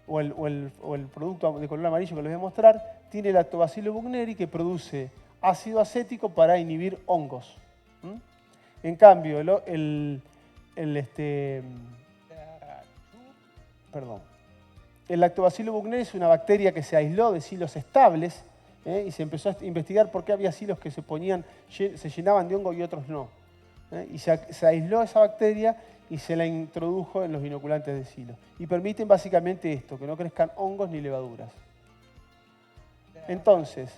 S3: o el producto de color amarillo que les voy a mostrar, tiene Lactobacillus buchneri que produce ácido acético para inhibir hongos. En cambio, el Lactobacillus buchneri es una bacteria que se aisló de silos estables y se empezó a investigar por qué había silos que se llenaban de hongo y otros no. Y se aisló esa bacteria y se la introdujo en los inoculantes de silo. Y permiten básicamente esto, que no crezcan hongos ni levaduras. Entonces,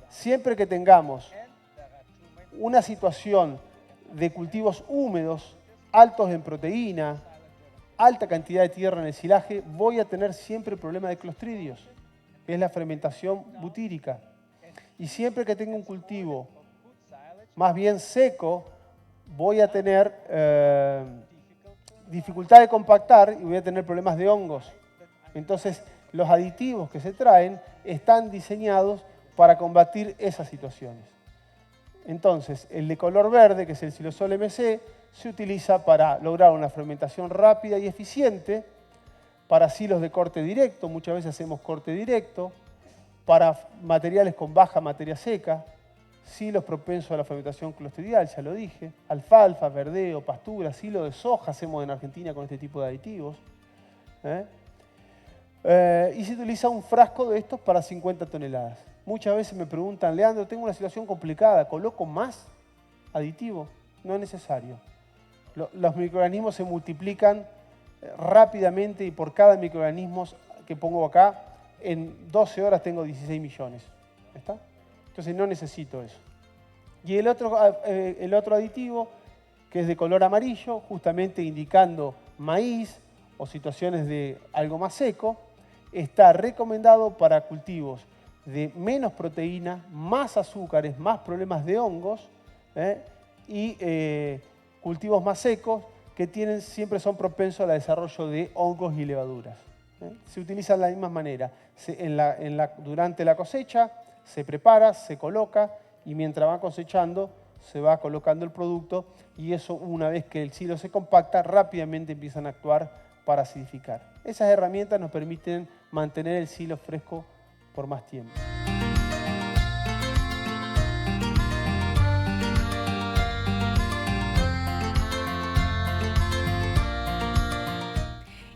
S3: siempre que tengamos una situación de cultivos húmedos, altos en proteína, alta cantidad de tierra en el silaje, voy a tener siempre el problema de clostridios, que es la fermentación butírica. Y siempre que tenga un cultivo más bien seco, voy a tener dificultad de compactar y voy a tener problemas de hongos. Entonces, los aditivos que se traen están diseñados para combatir esas situaciones. Entonces, el de color verde, que es el Silosol MC, se utiliza para lograr una fermentación rápida y eficiente, para silos de corte directo, muchas veces hacemos corte directo, para materiales con baja materia seca, silos propensos a la fermentación clostridial, ya lo dije, alfalfa, verdeo, pastura, silo de soja hacemos en Argentina con este tipo de aditivos. Y se utiliza un frasco de estos para 50 toneladas. Muchas veces me preguntan, Leandro, tengo una situación complicada, ¿coloco más aditivo? No es necesario. Los microorganismos se multiplican rápidamente y por cada microorganismo que pongo acá, en 12 horas tengo 16 millones. ¿Está? Entonces no necesito eso. Y el otro aditivo, que es de color amarillo, justamente indicando maíz o situaciones de algo más seco, está recomendado para cultivos de menos proteína, más azúcares, más problemas de hongos, y cultivos más secos que siempre son propensos al desarrollo de hongos y levaduras. Se utilizan de la misma manera. Durante la cosecha se prepara, se coloca y mientras va cosechando se va colocando el producto y eso, una vez que el silo se compacta, rápidamente empiezan a actuar para acidificar. Esas herramientas nos permiten mantener el silo fresco por más tiempo.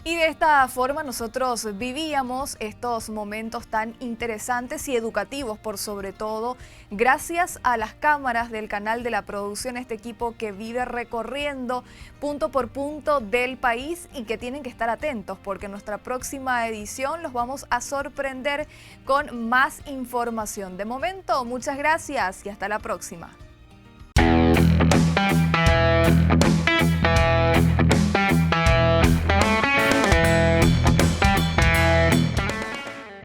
S1: Y de esta forma nosotros vivíamos estos momentos tan interesantes y educativos, por sobre todo, gracias a las cámaras del canal de la producción, este equipo que vive recorriendo punto por punto del país y que tienen que estar atentos porque en nuestra próxima edición los vamos a sorprender con más información. De momento, muchas gracias y hasta la próxima.